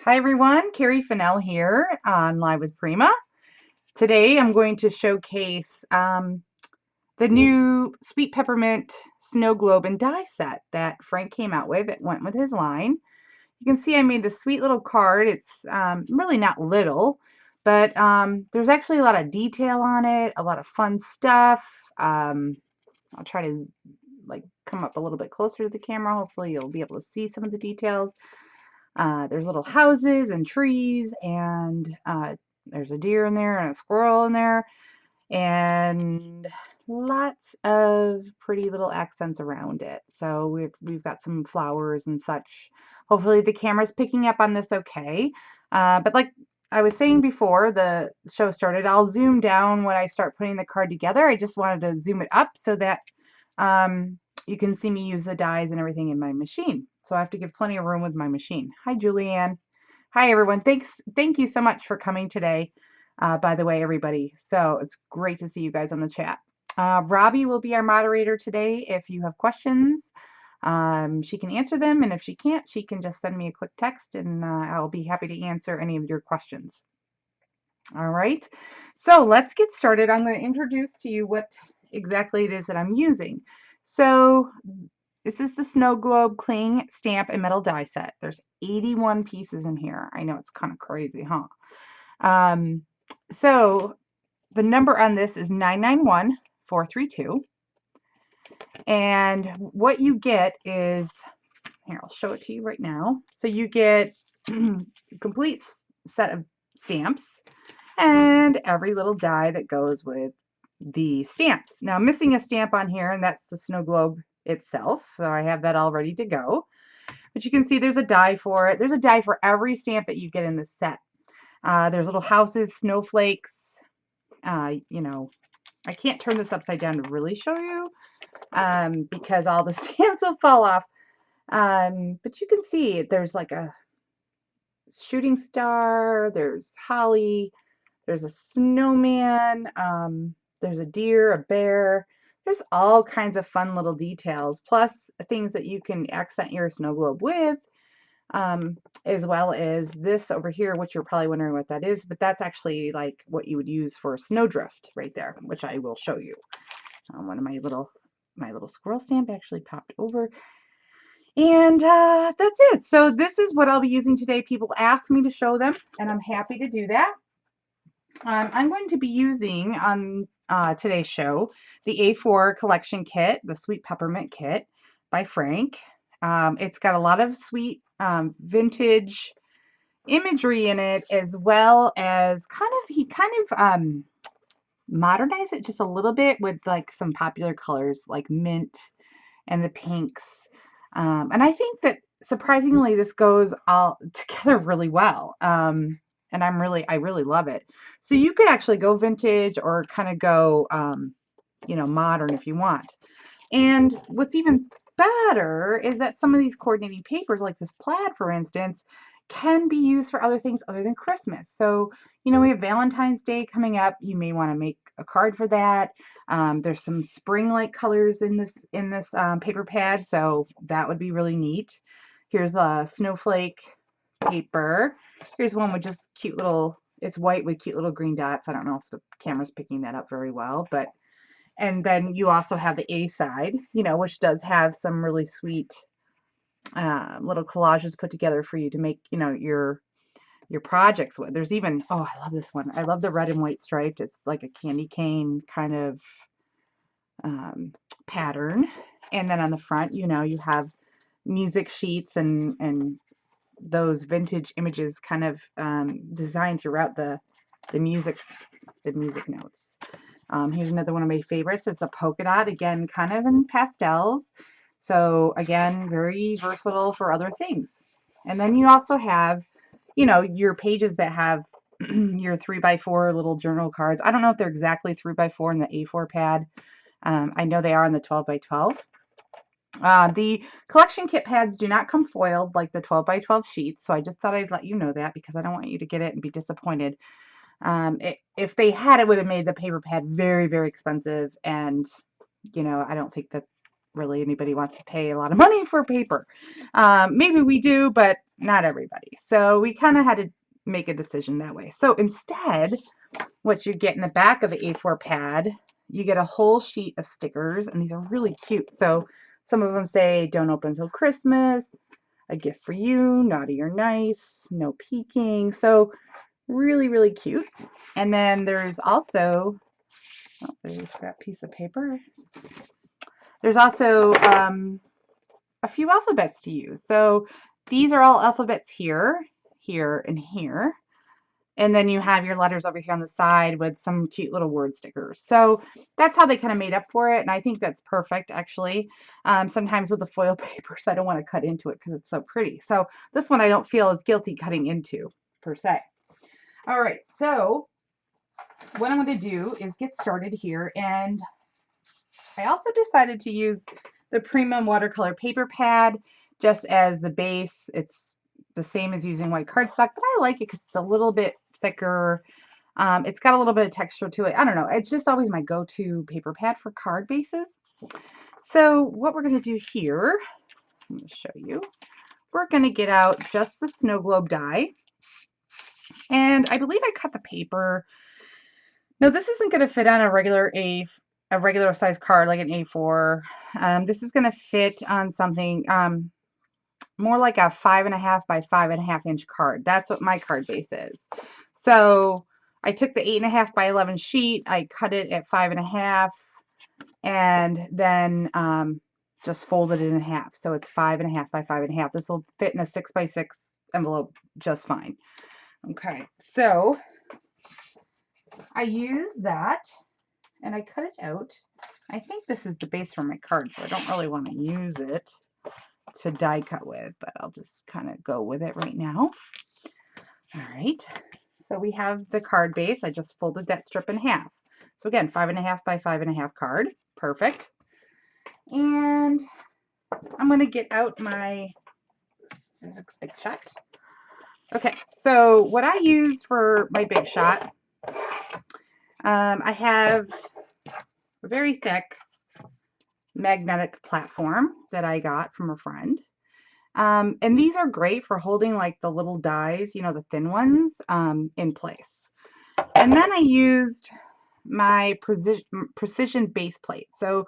Hi everyone, Cari Fennell here on Live with Prima. Today I'm going to showcase the new Sweet Peppermint Snow Globe and Die set that Frank came out with. It went with his line. You can see I made this sweet little card. It's really not little, but there's actually a lot of detail on it, a lot of fun stuff. I'll try to come up a little bit closer to the camera. Hopefully you'll be able to see some of the details. There's little houses and trees, and there's a deer in there and a squirrel in there, and lots of pretty little accents around it. So we've got some flowers and such. Hopefully the camera's picking up on this okay. But like I was saying before the show started, I'll zoom down when I start putting the card together. I just wanted to zoom it up so that you can see me use the dies and everything in my machine. So I have to give plenty of room with my machine. Hi, Julianne. Hi, everyone. Thank you so much for coming today, by the way, everybody. So it's great to see you guys on the chat. Robbie will be our moderator today. If you have questions, she can answer them. And if she can't, she can just send me a quick text and I'll be happy to answer any of your questions. All right, so let's get started. I'm going to introduce to you what exactly it is that I'm using. So this is the Snow Globe Cling Stamp and Metal Die Set. There's 81 pieces in here. I know it's kind of crazy, huh? So the number on this is 991432. And what you get is, here, I'll show it to you right now. So you get a complete set of stamps and every little die that goes with the stamps. Now I'm missing a stamp on here, and that's the snow globe itself. So I have that all ready to go. But you can see there's a die for it. There's a die for every stamp that you get in this set. There's little houses, snowflakes. You know, I can't turn this upside down to really show you because all the stamps will fall off. But you can see there's like a shooting star, there's holly, there's a snowman, there's a deer, a bear. There's all kinds of fun little details, plus things that you can accent your snow globe with, as well as this over here, which you're probably wondering what that is, but that's actually like what you would use for snowdrift right there, which I will show you. One of my little squirrel stamp actually popped over. And that's it. So this is what I'll be using today. People ask me to show them, and I'm happy to do that. I'm going to be using on today's show the A4 collection kit, the Sweet Peppermint kit by Frank. It's got a lot of sweet vintage imagery in it, as well as he modernized it just a little bit with like some popular colors like mint and the pinks. And I think that surprisingly this goes all together really well. And I really love it. So you could actually go vintage or kind of go, modern if you want. And what's even better is that some of these coordinating papers, like this plaid, for instance, can be used for other things other than Christmas. So, we have Valentine's Day coming up. You may want to make a card for that. There's some spring-like colors in this paper pad, so that would be really neat. Here's a snowflake paper. Here's one with just cute little, it's white with cute little green dots. I don't know if the camera's picking that up very well, but, and then you also have the A side, which does have some really sweet little collages put together for you to make, your projects with. There's even, oh, I love this one. I love the red and white striped. It's like a candy cane kind of pattern. And then on the front, you have music sheets and those vintage images kind of designed throughout the music notes. Here's another one of my favorites. It's a polka dot, again, kind of in pastels. So again, very versatile for other things. And then you also have, your pages that have your 3x4 little journal cards. I don't know if they're exactly 3x4 in the A4 pad. I know they are in the 12x12. The collection kit pads do not come foiled like the 12x12 sheets, so I just thought I'd let you know that because I don't want you to get it and be disappointed. If they had, it would have made the paper pad very, very expensive, and I don't think that really anybody wants to pay a lot of money for paper. Maybe we do, but not everybody. So we kind of had to make a decision that way. So instead, what you get in the back of the A4 pad, you get a whole sheet of stickers, and these are really cute. So some of them say, don't open until Christmas, a gift for you, naughty or nice, no peeking. So really, really cute. And then there's also, oh, there's a scrap piece of paper. There's also a few alphabets to use. So these are all alphabets here, here, and here. And then you have your letters over here on the side with some cute little word stickers. So that's how they kind of made up for it. And I think that's perfect, actually. Sometimes with the foil papers, I don't want to cut into it because it's so pretty. So this one I don't feel as guilty cutting into, per se. All right, so what I'm going to do is get started here. And I also decided to use the Prima watercolor paper pad just as the base. It's the same as using white cardstock, but I like it because it's a little bit thicker. It's got a little bit of texture to it. I don't know. It's just always my go-to paper pad for card bases. So what we're going to do here, I'm going to show you. We're going to get out just the snow globe die. And I believe I cut the paper. No, this isn't going to fit on a regular size card like an A4. This is going to fit on something more like a 5.5 by 5.5 inch card. That's what my card base is. So I took the 8.5 by 11 sheet, I cut it at 5.5, and then just folded it in half. So it's 5.5 by 5.5. This will fit in a 6 by 6 envelope just fine. Okay, so I use that and I cut it out. I think this is the base for my card, so I don't really want to use it to die cut with, but I'll just kind of go with it right now. All right, so we have the card base. I just folded that strip in half. So again, 5.5 by 5.5 card. Perfect. And I'm going to get out my Big Shot. Okay, so what I use for my Big Shot, I have a very thick magnetic platform that I got from a friend. And these are great for holding like the little dies, you know, the thin ones, in place. And then I used my precision base plate. So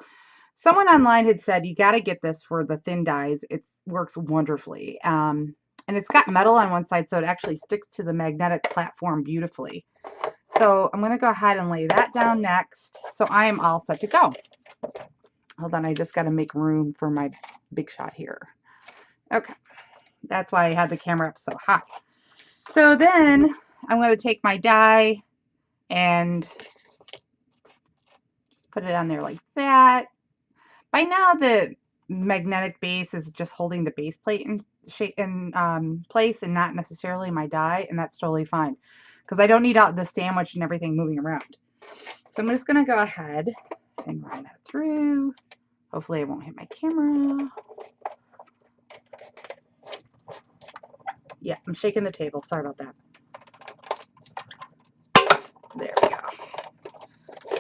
someone online had said, you got to get this for the thin dies. It works wonderfully. And it's got metal on one side, so it actually sticks to the magnetic platform beautifully. So I'm going to go ahead and lay that down next. So I am all set to go. Hold on, I just got to make room for my Big Shot here. Okay, that's why I had the camera up so high. So then I'm going to take my die and just put it on there like that. By now the magnetic base is just holding the base plate in place and not necessarily my die, and that's totally fine because I don't need the sandwich and everything moving around. So I'm just going to go ahead and run that through. Hopefully I won't hit my camera. Yeah, I'm shaking the table. Sorry about that. There we go.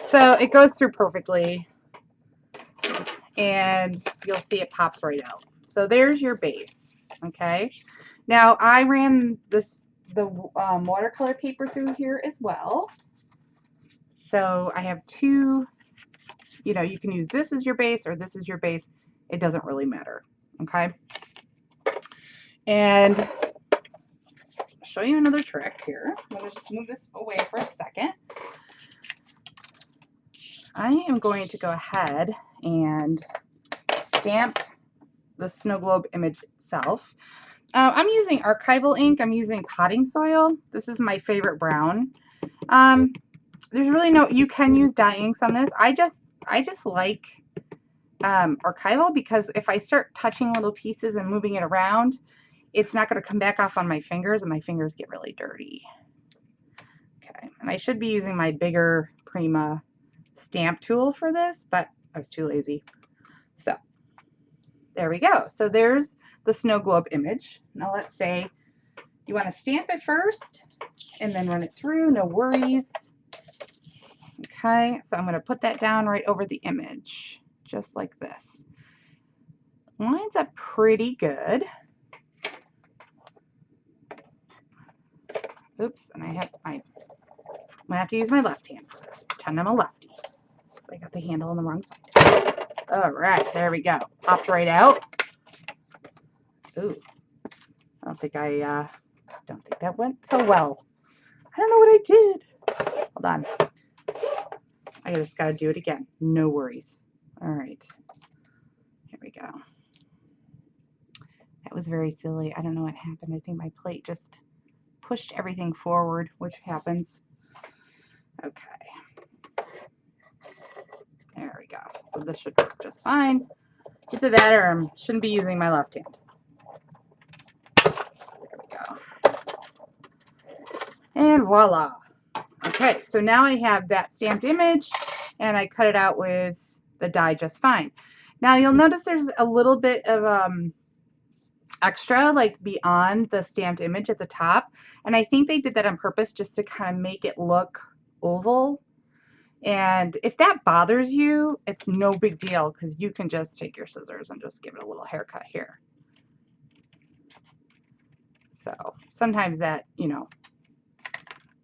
So it goes through perfectly, and you'll see it pops right out. So there's your base. Okay. Now I ran the watercolor paper through here as well. So I have two. You know, you can use this as your base or this as your base. It doesn't really matter. Okay. And I'll show you another trick here. I'm going to just move this away for a second. I am going to go ahead and stamp the snow globe image itself. I'm using archival ink. I'm using potting soil. This is my favorite brown. There's really no, you can use dye inks on this. I just like archival because if I start touching little pieces and moving it around, it's not going to come back off on my fingers, and my fingers get really dirty. Okay, and I should be using my bigger Prima stamp tool for this, but I was too lazy. So there we go. So there's the snow globe image. Now let's say you want to stamp it first and then run it through, no worries. Okay, so I'm going to put that down right over the image, just like this. lines up pretty good. Oops, and I'm gonna have to use my left hand for this. Pretend I'm a lefty. I got the handle on the wrong side. All right, there we go. Popped right out. Ooh, I don't think that went so well. I don't know what I did. Hold on. I just gotta do it again. No worries. All right. Here we go. That was very silly. I don't know what happened. I think my plate just pushed everything forward, which happens. Okay. There we go. So this should work just fine. Either that or I shouldn't be using my left hand. There we go. And voila. Okay, so now I have that stamped image and I cut it out with the die just fine. Now you'll notice there's a little bit of extra like beyond the stamped image at the top, and I think they did that on purpose just to kind of make it look oval. And if that bothers you, it's no big deal because you can just take your scissors and just give it a little haircut here. So sometimes that,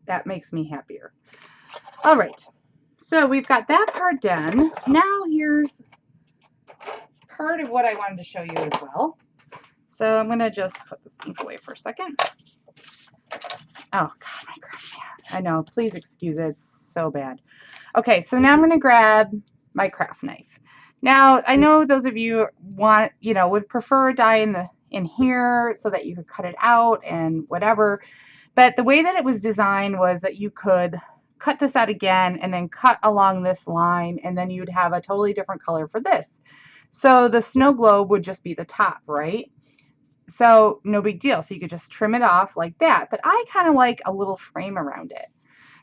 that makes me happier. All right, so we've got that part done. Now here's part of what I wanted to show you as well. So I'm gonna just put this ink away for a second. Oh God, my craft knife. I know, please excuse it, it's so bad. Okay, so now I'm gonna grab my craft knife. Now I know those of you would prefer a die in here so that you could cut it out and whatever. But the way that it was designed was that you could cut this out again and then cut along this line, and then you'd have a totally different color for this. So the snow globe would just be the top, right? So no big deal. So you could just trim it off like that. But I kind of like a little frame around it.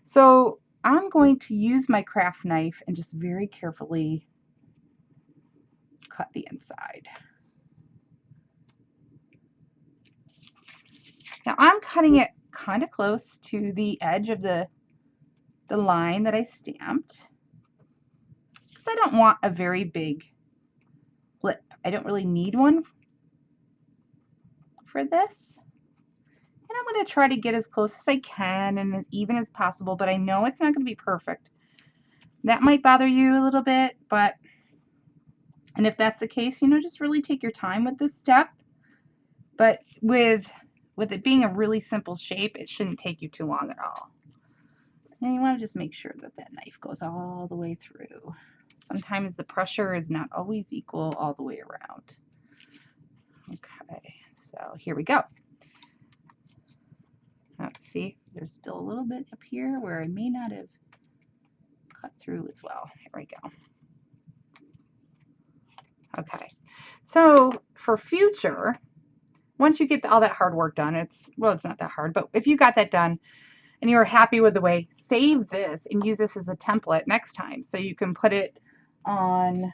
So I'm going to use my craft knife and just very carefully cut the inside. Now I'm cutting it kind of close to the edge of the line that I stamped because I don't want a very big lip. I don't really need one for this. And I'm going to try to get as close as I can and as even as possible, but I know it's not going to be perfect. That might bother you a little bit, and if that's the case, just really take your time with this step. But with it being a really simple shape, it shouldn't take you too long at all. And you want to just make sure that that knife goes all the way through. Sometimes the pressure is not always equal all the way around. Okay, so here we go. See, there's still a little bit up here where I may not have cut through as well. Here we go. Okay, so for future, once you get all that hard work done, it's not that hard, but if you got that done and you're happy with the way, save this and use this as a template next time. So you can put it on,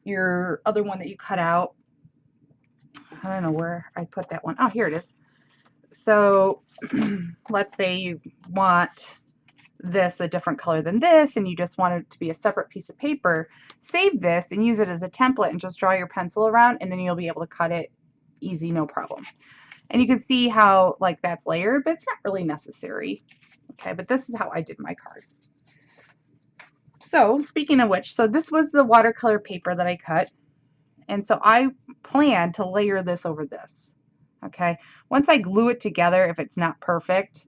your other one that you cut out. I don't know where I put that one. Oh, here it is. So let's say you want this a different color than this and you just want it to be a separate piece of paper, save this and use it as a template and just draw your pencil around, and then you'll be able to cut it easy, no problem. And you can see how like that's layered, but it's not really necessary. Okay, but this is how I did my card. So speaking of which, so this was the watercolor paper that I cut, and so I plan to layer this over this. Okay, once I glue it together, if it's not perfect,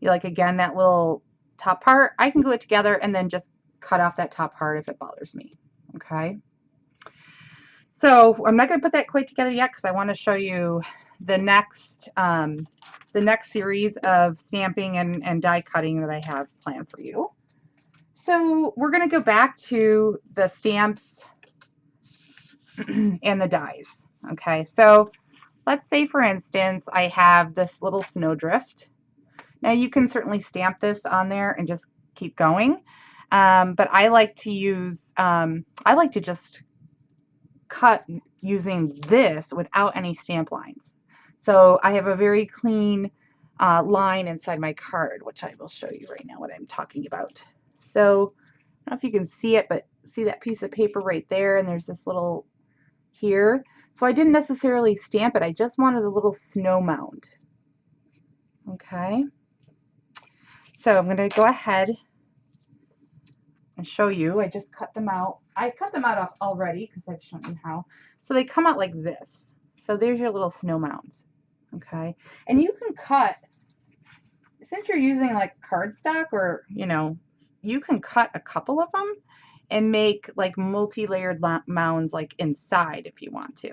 again, that little top part, I can glue it together and then just cut off that top part if it bothers me. Okay, so I'm not going to put that quite together yet because I want to show you the next series of stamping and die cutting that I have planned for you. So we're going to go back to the stamps and the dies. Okay, so let's say, for instance, I have this little snowdrift. Now you can certainly stamp this on there and just keep going, but I like to use, I like to just cut using this without any stamp lines. So I have a very clean line inside my card, which I will show you right now what I'm talking about. So I don't know if you can see it, but see that piece of paper right there, and there's this little here. So I didn't necessarily stamp it. I just wanted a little snow mound. Okay. So I'm going to go ahead and show you. I just cut them out. I cut them out already because I've shown you how. So they come out like this. So there's your little snow mounds. Okay. And you can cut, since you're using like cardstock, or, you know, you can cut a couple of them and make like multi-layered mounds like inside if you want to,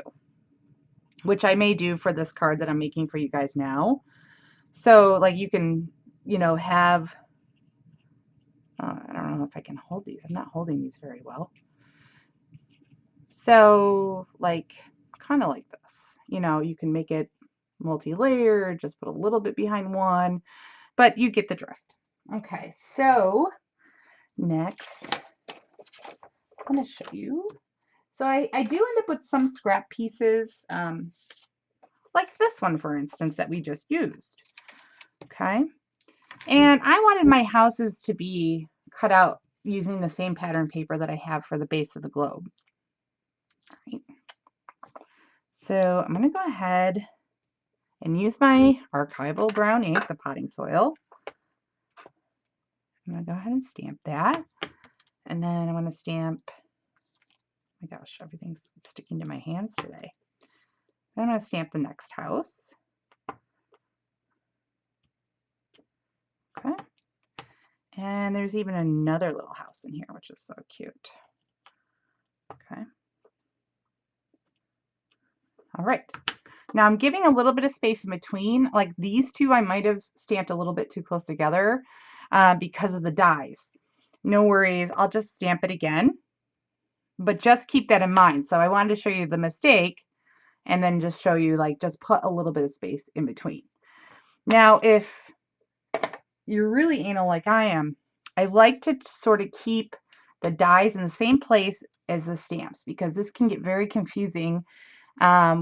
which I may do for this card that I'm making for you guys now. So like you can, you know, have, I don't know if I can hold these. I'm not holding these very well. So like kind of like this, you know, you can make it multi-layered, just put a little bit behind one, but you get the drift. Okay, so next I'm going to show you. So I do end up with some scrap pieces, like this one, for instance, that we just used. Okay. And I wanted my houses to be cut out using the same pattern paper that I have for the base of the globe. All right. So I'm going to go ahead and use my archival brown ink, the potting soil. I'm going to go ahead and stamp that. And then I'm going to stamp, oh my gosh, everything's sticking to my hands today. Then I'm going to stamp the next house. Okay. And there's even another little house in here, which is so cute. Okay. All right. Now I'm giving a little bit of space in between. Like these two, I might have stamped a little bit too close together because of the dies. No worries. I'll just stamp it again, but just keep that in mind. So I wanted to show you the mistake and then just show you, like, just put a little bit of space in between. Now, if you're really anal like I am, I like to sort of keep the dies in the same place as the stamps, because this can get very confusing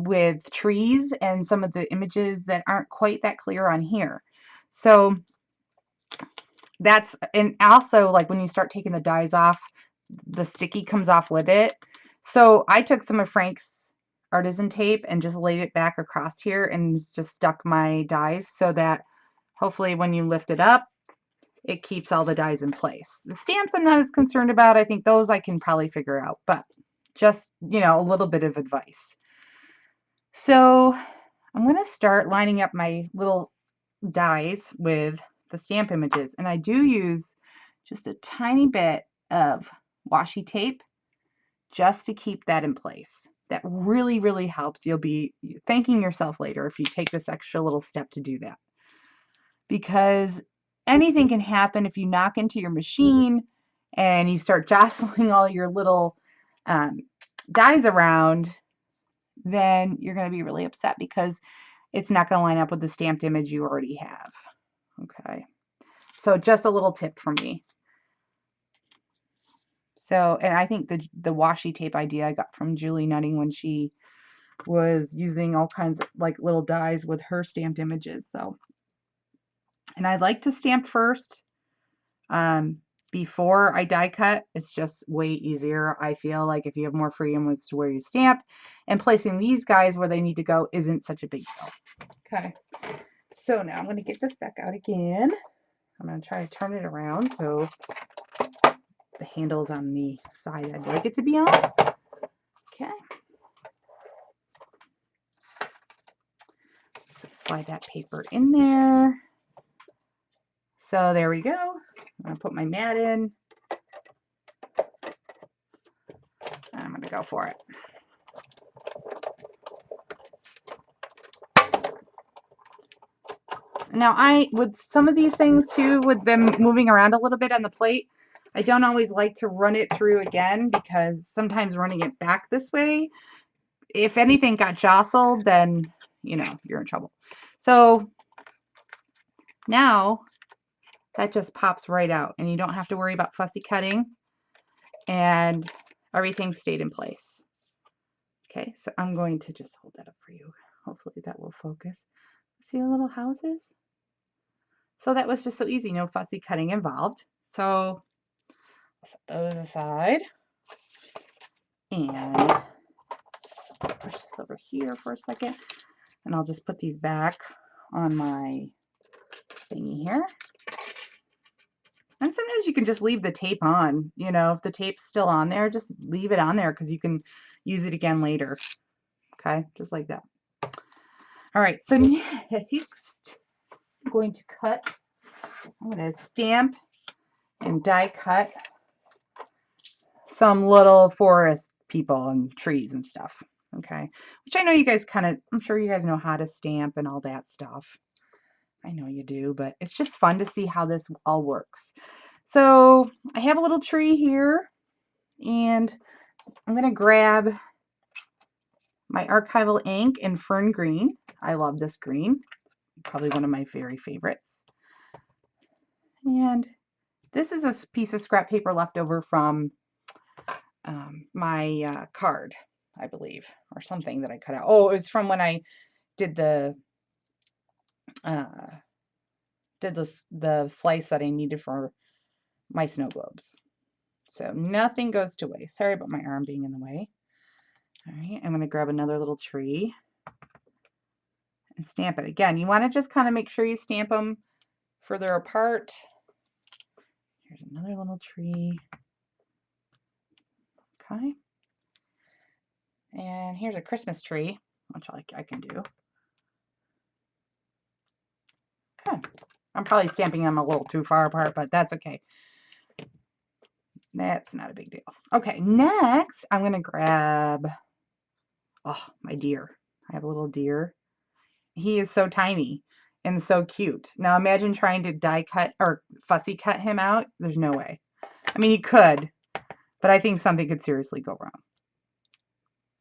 with trees and some of the images that aren't quite that clear on here. So that's, and also like when you start taking the dies off, the sticky comes off with it. So I took some of Frank's artisan tape and just laid it back across here and just stuck my dies so that hopefully when you lift it up, it keeps all the dies in place. The stamps I'm not as concerned about. I think those I can probably figure out, but just, you know, a little bit of advice. So I'm going to start lining up my little dies with the stamp images, and I do use just a tiny bit of washi tape just to keep that in place. That really, really helps. You'll be thanking yourself later if you take this extra little step to do that, because anything can happen if you knock into your machine and you start jostling all your little dies around. Then you're going to be really upset because it's not going to line up with the stamped image you already have. Okay, so just a little tip from me. So, and I think the washi tape idea I got from Julie Nutting when she was using all kinds of like little dies with her stamped images. So, and I like to stamp first before I die cut. It's just way easier. I feel like if you have more freedom as to where you stamp, and placing these guys where they need to go isn't such a big deal. Okay, so now I'm going to get this back out again. I'm going to try to turn it around so the handle's on the side I'd like it to be on. Okay. So slide that paper in there. So there we go. I'm going to put my mat in. And I'm going to go for it. Now with some of these things too, with them moving around a little bit on the plate, I don't always like to run it through again, because sometimes running it back this way, if anything got jostled, then, you know, you're in trouble. So now that just pops right out and you don't have to worry about fussy cutting, and everything stayed in place. Okay, so I'm going to just hold that up for you. Hopefully that will focus. See the little houses? So that was just so easy, no fussy cutting involved. So set those aside. And push this over here for a second, and I'll just put these back on my thingy here. And sometimes you can just leave the tape on, you know, if the tape's still on there, just leave it on there because you can use it again later. Okay, just like that. All right, so next I'm going to I'm going to stamp and die cut some little forest people and trees and stuff. Okay, which I know you guys I'm sure you guys know how to stamp and all that stuff. I know you do, but it's just fun to see how this all works. So I have a little tree here, and I'm going to grab my archival ink in Fern Green. I love this green. It's probably one of my very favorites. And this is a piece of scrap paper left over from my card, I believe, or something that I cut out. Oh, it was from when I did the slice that I needed for my snow globes. So nothing goes to waste. Sorry about my arm being in the way. All right, I'm going to grab another little tree and stamp it. Again, you want to just kind of make sure you stamp them further apart. Here's another little tree. Okay. And here's a Christmas tree, which I can do. Okay. I'm probably stamping them a little too far apart, but that's okay. That's not a big deal. Okay, next I'm going to grab, oh, my deer. I have a little deer. He is so tiny and so cute. Now imagine trying to die cut or fussy cut him out. There's no way. I mean, you could, but I think something could seriously go wrong.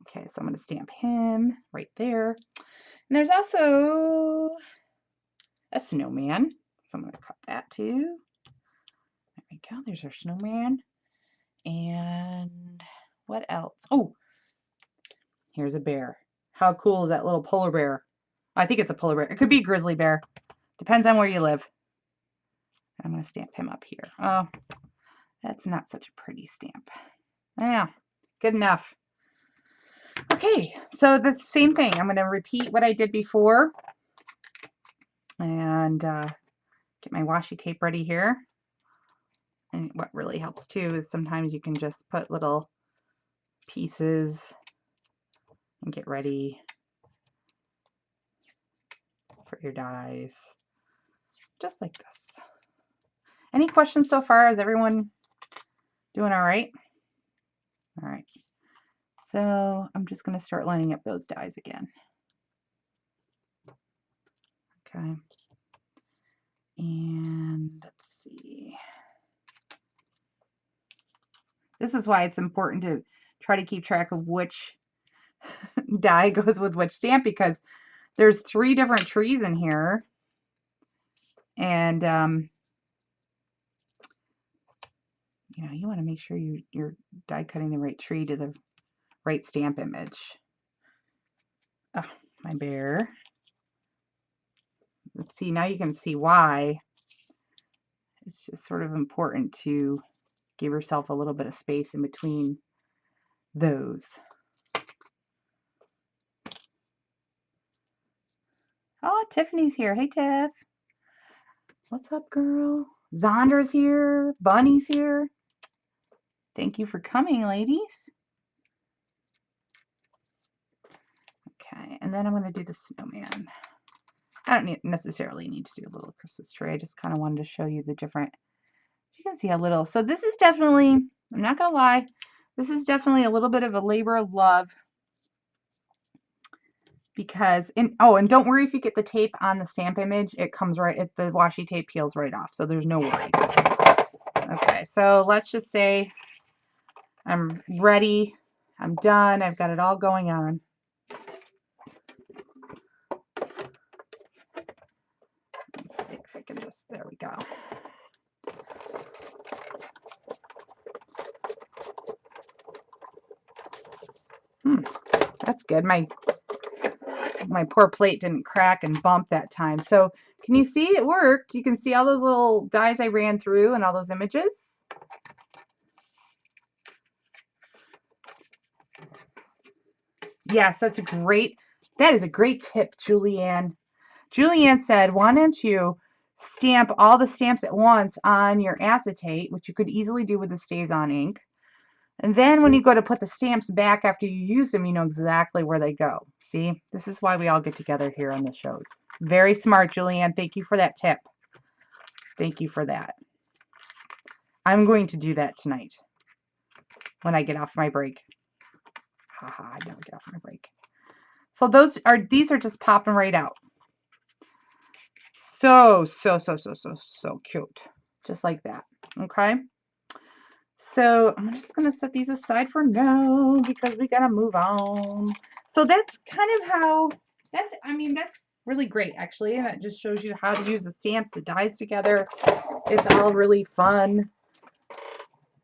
Okay, so I'm going to stamp him right there. And there's also a snowman. So I'm going to cut that too. There we go. There's our snowman. And what else? Oh, here's a bear. How cool is that little polar bear? I think it's a polar bear. It could be a grizzly bear. Depends on where you live. I'm going to stamp him up here. Oh, that's not such a pretty stamp. Yeah, good enough. Okay, so the same thing. I'm going to repeat what I did before and get my washi tape ready here. And what really helps too is sometimes you can just put little pieces and get ready for your dies, just like this. Any questions so far? Is everyone doing all right? All right. So I'm just going to start lining up those dies again. Okay. And let's see. This is why it's important to try to keep track of which die goes with which stamp, because there's 3 different trees in here. And, you know, you want to make sure you're die cutting the right tree to the right stamp image. Oh, my bear. Let's see, now you can see why it's just sort of important to give yourself a little bit of space in between those. Oh, Tiffany's here. Hey, Tiff. What's up, girl? Zondra's here. Bunny's here. Thank you for coming, ladies. Okay, and then I'm going to do the snowman. I don't necessarily need to do a little Christmas tree. I just kind of wanted to show you the different, you can see how little. So this is definitely, I'm not going to lie, this is definitely a little bit of a labor of love, because, and don't worry if you get the tape on the stamp image, it comes right, the washi tape peels right off, so there's no worries. Okay, so let's just say I'm ready, I'm done, I've got it all going on. Let's see if I can just, there we go. That's good. My poor plate didn't crack and bump that time. So can you see it worked? You can see all those little dies I ran through and all those images. Yes, that is a great tip, Julianne. Julianne said, why don't you stamp all the stamps at once on your acetate, which you could easily do with the Stays On ink. And then when you go to put the stamps back after you use them, you know exactly where they go. See, this is why we all get together here on the shows. Very smart, Julianne. Thank you for that tip. Thank you for that. I'm going to do that tonight when I get off my break. Haha, I never get off my break. So these are just popping right out. So cute. Just like that. Okay. So I'm just going to set these aside for now because we got to move on. So that's kind of how, that's really great actually. And that just shows you how to use the stamps, the dies together. It's all really fun.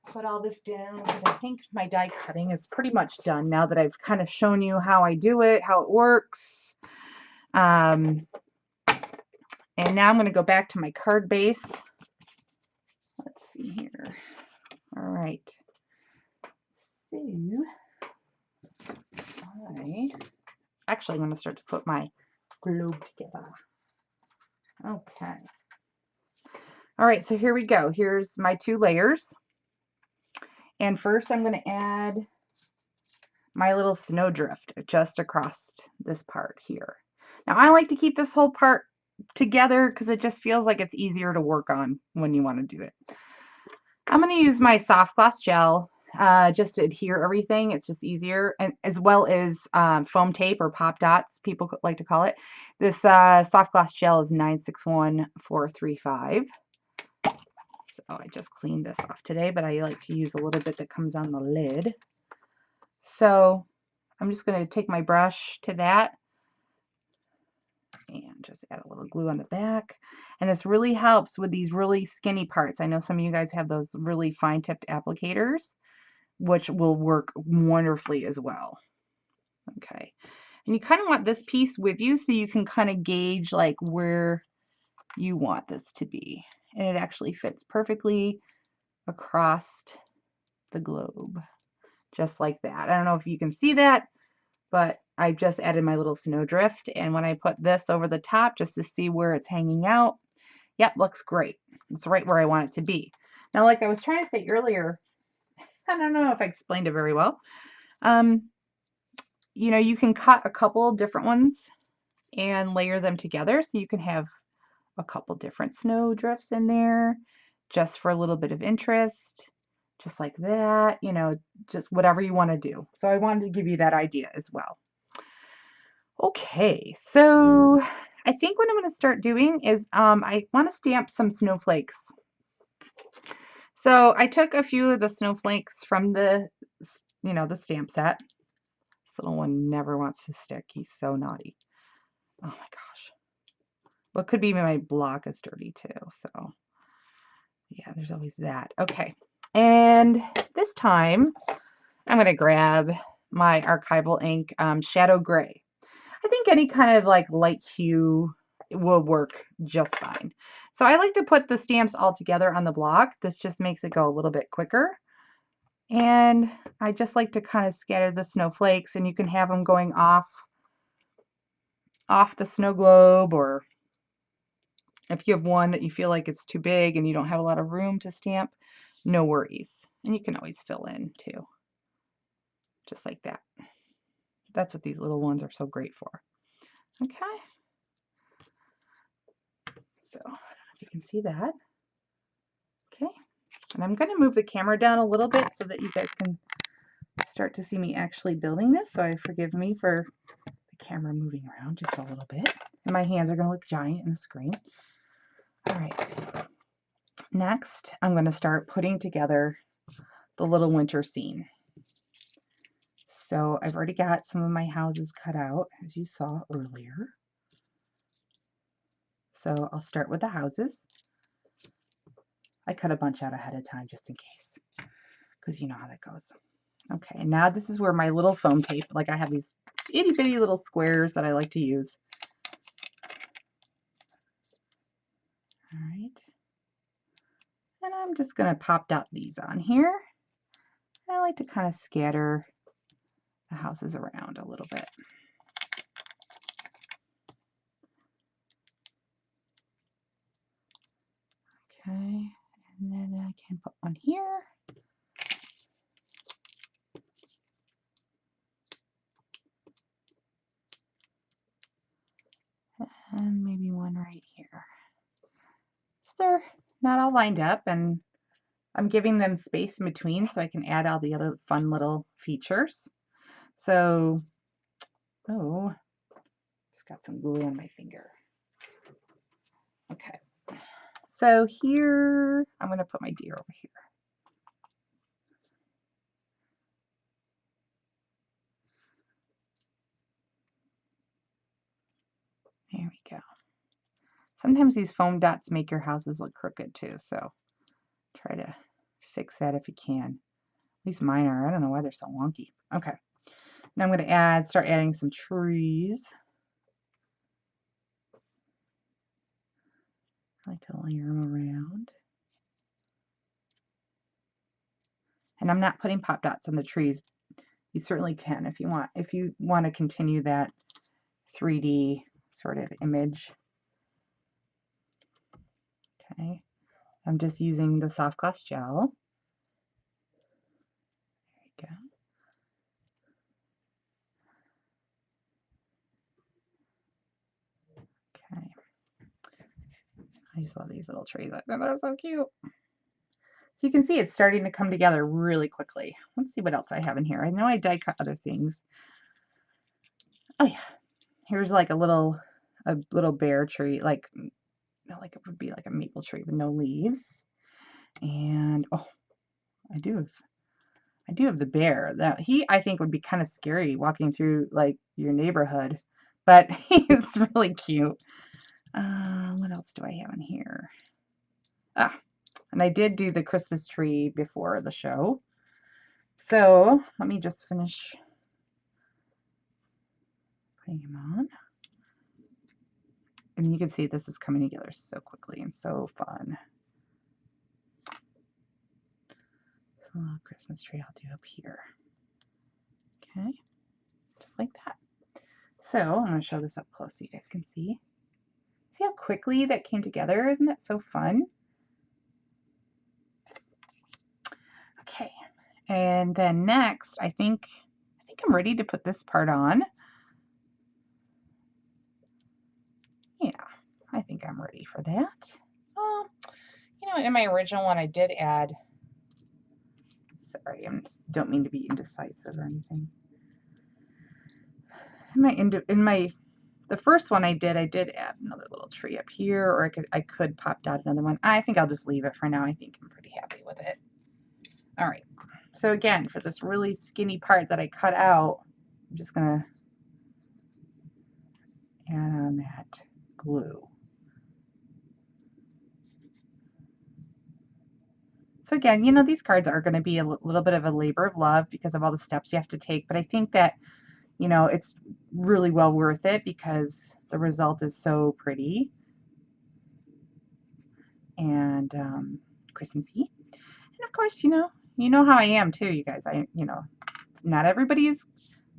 Put all this down because I think my die cutting is pretty much done now that I've kind of shown you how I do it, how it works. And now I'm going to go back to my card base. Let's see here. All right. So I'm going to start to put my globe together. Okay. All right, so here we go. Here's my 2 layers. And first I'm going to add my little snowdrift just across this part here. Now I like to keep this whole part together because it just feels like it's easier to work on when you want to do it. I'm going to use my soft gloss gel just to adhere everything. It's just easier, and as well as foam tape or pop dots, people like to call it. This soft gloss gel is 961435. So I just cleaned this off today, but I like to use a little bit that comes on the lid. So I'm just going to take my brush to that and just add a little glue on the back. And this really helps with these really skinny parts. I know some of you guys have those really fine tipped applicators, which will work wonderfully as well. Okay. And you kind of want this piece with you so you can kind of gauge like where you want this to be. And it actually fits perfectly across the globe, just like that. I don't know if you can see that, but I just added my little snowdrift, and when I put this over the top just to see where it's hanging out, yep, looks great. It's right where I want it to be. Now, like I was trying to say earlier, I don't know if I explained it very well. You know, you can cut a couple different ones and layer them together so you can have a couple different snowdrifts in there just for a little bit of interest, just like that, you know, just whatever you want to do. So I wanted to give you that idea as well. Okay, so I think what I'm going to start doing is I want to stamp some snowflakes. So I took a few of the snowflakes from the, you know, the stamp set. This little one never wants to stick. He's so naughty. Oh my gosh. Well, it could be my block is dirty too. So yeah, there's always that. Okay. And this time I'm going to grab my archival ink, Shadow Gray. I think any kind of like light hue will work just fine. So I like to put the stamps all together on the block. This just makes it go a little bit quicker. And I just like to kind of scatter the snowflakes, and you can have them going off the snow globe, or if you have one that you feel like it's too big and you don't have a lot of room to stamp, no worries. And you can always fill in too, just like that. That's what these little ones are so great for. Okay. So I don't know if you can see that. Okay. And I'm going to move the camera down a little bit so that you guys can start to see me actually building this. So forgive me for the camera moving around just a little bit. And my hands are going to look giant in the screen. All right. Next, I'm going to start putting together the little winter scene. So I've already got some of my houses cut out, as you saw earlier. So I'll start with the houses. I cut a bunch out ahead of time just in case, because you know how that goes. Okay, now this is where my little foam tape, like I have these itty bitty little squares that I like to use. All right. And I'm just going to pop dot these on here. I like to kind of scatter the houses around a little bit. Okay, and then I can put one here. And maybe one right here. So they're not all lined up, and I'm giving them space in between so I can add all the other fun little features. So, oh, just got some glue on my finger. Okay, so here, I'm going to put my deer over here. There we go. Sometimes these foam dots make your houses look crooked too, so try to fix that if you can. At least mine are. I don't know why they're so wonky. Okay, now I'm going to start adding some trees. I like to layer them around. And I'm not putting pop dots on the trees. You certainly can if you want. If you want to continue that 3D sort of image. Okay, I'm just using the soft gloss gel. There you go. Okay. I just love these little trees. I think they're so cute. So you can see it's starting to come together really quickly. Let's see what else I have in here. I know I die cut other things. Oh yeah, here's like a little bear tree, like like it would be like a maple tree with no leaves. And oh, I do have the bear. That I think would be kind of scary walking through like your neighborhood, but he's really cute. What else do I have in here? Ah, and I did do the Christmas tree before the show. So let me just finish putting him on. And you can see this is coming together so quickly and so fun. So a little Christmas tree I'll do up here. Okay, just like that. So I'm going to show this up close so you guys can see. See how quickly that came together? Isn't that so fun? Okay, and then next, I think I'm ready to put this part on. Yeah, I think I'm ready for that. You know, in my original one, I did add. Sorry, don't mean to be indecisive or anything. The first one I did add another little tree up here, or I could pop dot another one. I think I'll just leave it for now. I think I'm pretty happy with it. All right. So again, for this really skinny part that I cut out, I'm just gonna add on that glue. So again, you know, these cards are going to be a little bit of a labor of love because of all the steps you have to take, but I think that, you know, it's really well worth it because the result is so pretty and Christmassy. And of course, you know how I am too, you guys. Not everybody is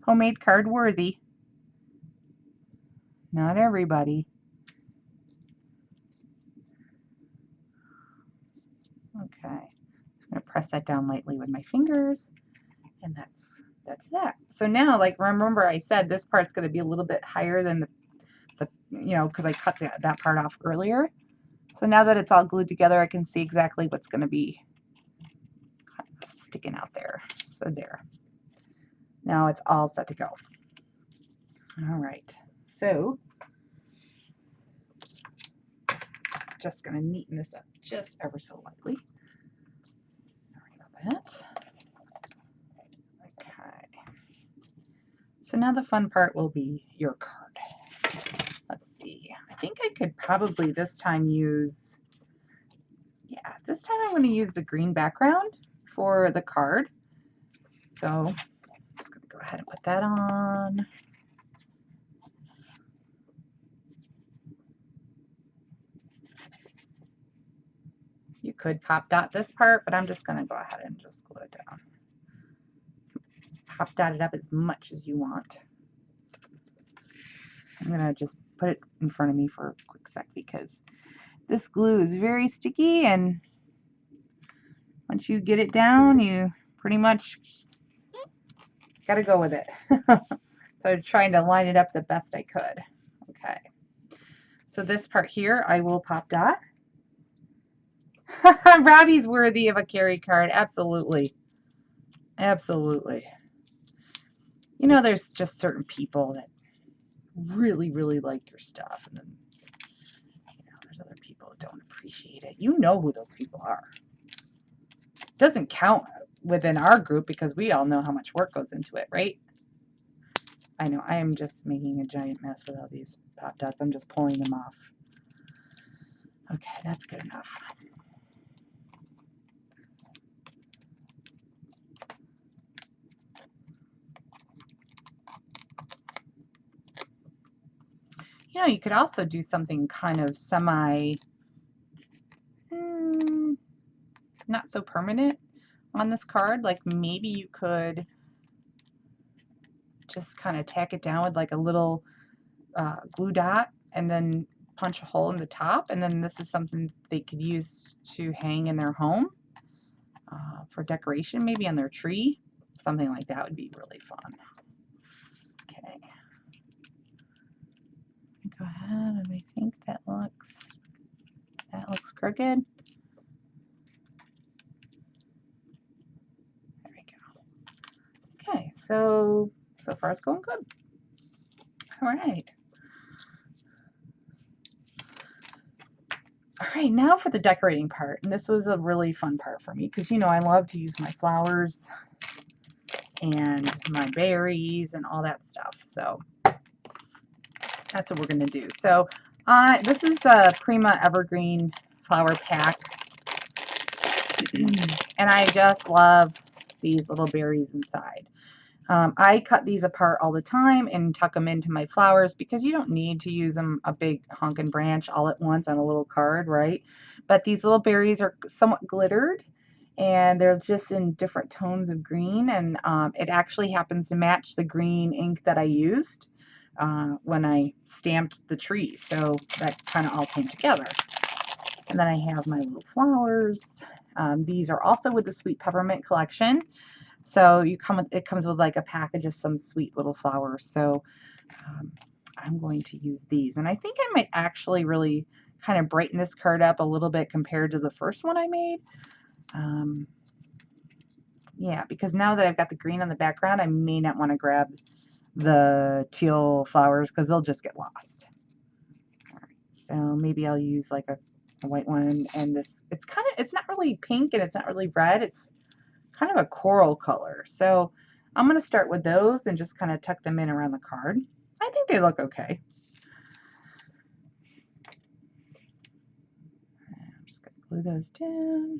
homemade card worthy. Not everybody. Okay, I'm going to press that down lightly with my fingers, and that's that. So now, like, remember I said this part's going to be a little bit higher than the because I cut that part off earlier. So now that it's all glued together, I can see exactly what's going to be kind of sticking out there. So there. Now it's all set to go. All right. So just going to neaten this up just ever so lightly. Sorry about that. Okay. So now the fun part will be your card. Let's see. I think I could probably this time use, this time I'm going to use the green background for the card. So I'm just going to go ahead and put that on. You could pop dot this part, but I'm just going to go ahead and just glue it down. pop dot it up as much as you want. I'm going to just put it in front of me for a quick sec because this glue is very sticky, and once you get it down, you pretty much got to go with it. So I'm trying to line it up the best I could. Okay. So this part here, I will pop dot. Robbie's worthy of a Cari card. Absolutely. Absolutely. You know, there's just certain people that really, really like your stuff, and then, you know, there's other people that don't appreciate it. You know who those people are. It doesn't count within our group because we all know how much work goes into it, right? I know, I am just making a giant mess with all these pop dots. I'm just pulling them off. Okay, that's good enough. You know, you could also do something kind of not so permanent on this card. Like maybe you could just kind of tack it down with like a little glue dot and then punch a hole in the top, and then this is something they could use to hang in their home for decoration, maybe on their tree. Something like that would be really fun. Okay. Go ahead, and I think that looks crooked. There we go. Okay, so far it's going good. All right. All right, now for the decorating part. And this was a really fun part for me because, you know, I love to use my flowers and my berries and all that stuff. So that's what we're going to do. So this is a Prima Evergreen flower pack. And I just love these little berries inside. I cut these apart all the time and tuck them into my flowers because you don't need to use them a big honkin' branch all at once on a little card, right? But these little berries are somewhat glittered, and they're just in different tones of green, and it actually happens to match the green ink that I used when I stamped the tree. So that kind of all came together. And then I have my little flowers. These are also with the Sweet Peppermint collection. So it comes with like a package of some sweet little flowers. So I'm going to use these. And I think I might actually really kind of brighten this card up a little bit compared to the first one I made. Yeah, because now that I've got the green on the background, I may not want to grab the teal flowers because they'll just get lost. All right, so maybe I'll use like a white one, and this, it's not really pink and it's not really red. It's kind of a coral color. So I'm going to start with those and just kind of tuck them in around the card. I think they look okay. I'm just going to glue those down.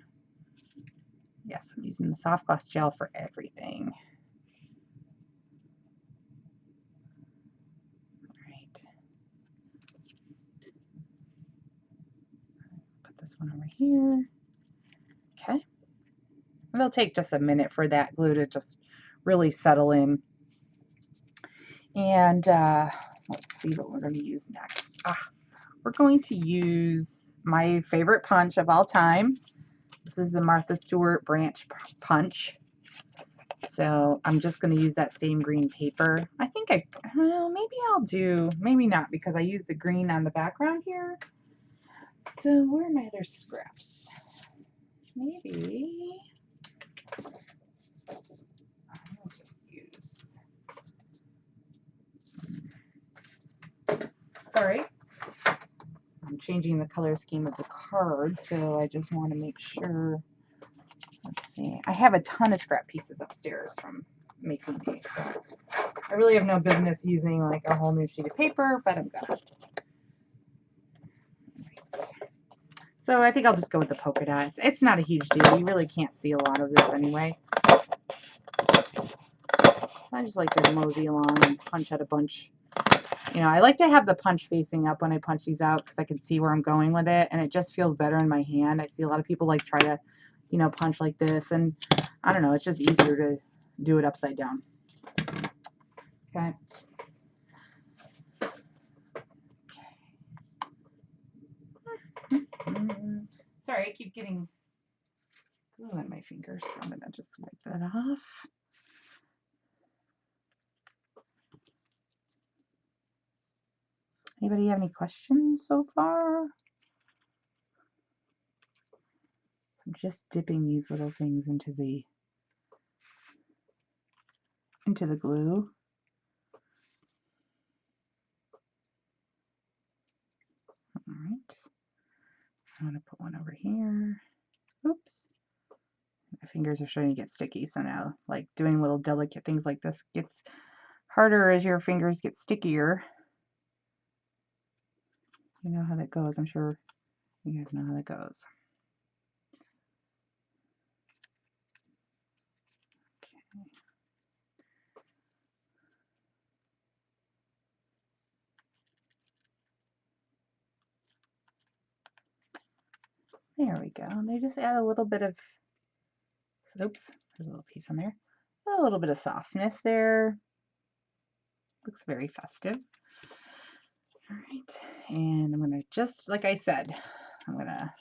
Yes, I'm using the soft gloss gel for everything. All right. Put this one over here. Okay. It'll take just a minute for that glue to just really settle in. And let's see what we're going to use next. We're going to use my favorite punch of all time. This is the Martha Stewart branch punch. So I'm just going to use that same green paper. I think maybe I'll do, maybe not, because I used the green on the background here. So where are my other scraps? Maybe I'll just use, sorry, I'm changing the color scheme of the card, so I just want to make sure. Let's see, I have a ton of scrap pieces upstairs from making these, so I really have no business using like a whole new sheet of paper, but I'm good. Right. So I think I'll just go with the polka dots. It's not a huge deal. You really can't see a lot of this anyway. So I just like to mosey along and punch out a bunch. You know, I like to have the punch facing up when I punch these out because I can see where I'm going with it, and it just feels better in my hand. I see a lot of people like try to, you know, punch like this, and I don't know, it's just easier to do it upside down. Okay. Sorry, I keep getting glue on my fingers, so I'm gonna just wipe that off. Anybody have any questions so far? I'm just dipping these little things into the glue. All right. I'm gonna put one over here. Oops. My fingers are starting to get sticky, so now like doing little delicate things like this gets harder as your fingers get stickier. You know how that goes. I'm sure you guys know how that goes. Okay. There we go. And they just add a little bit of, oops, there's a little piece on there. A little bit of softness there. Looks very festive. All right, and I'm gonna just, like I said, I'm gonna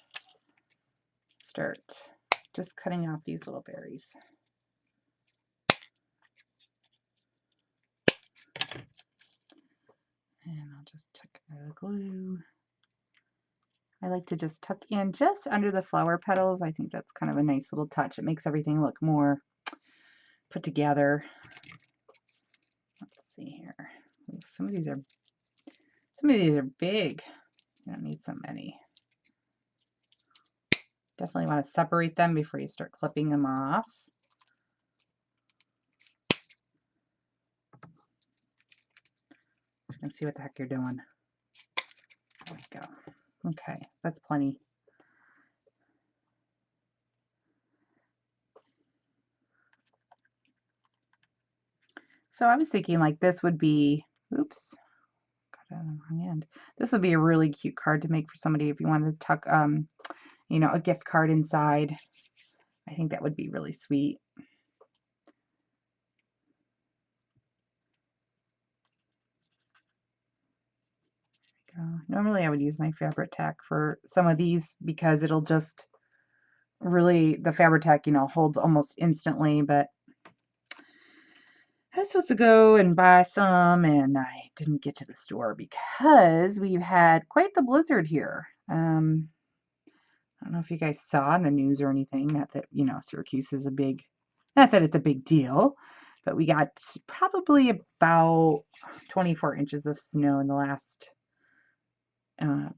start just cutting off these little berries. And I'll just tuck the glue. I like to just tuck in just under the flower petals. I think that's kind of a nice little touch. It makes everything look more put together. Let's see here. Some of these are big. You don't need so many. Definitely want to separate them before you start clipping them off. So you can see what the heck you're doing. There we go. Okay, that's plenty. So I was thinking like this would be, oops, got it on the wrong end. This would be a really cute card to make for somebody if you wanted to tuck, you know, a gift card inside. I think that would be really sweet. There we go. Normally I would use my Fabri-Tac for some of these because it'll just really, the Fabri-Tac, you know, holds almost instantly, but I was supposed to go and buy some and I didn't get to the store because we've had quite the blizzard here. I don't know if you guys saw in the news or anything, not that, you know, Syracuse is a big, not that it's a big deal, but we got probably about 24 inches of snow in the last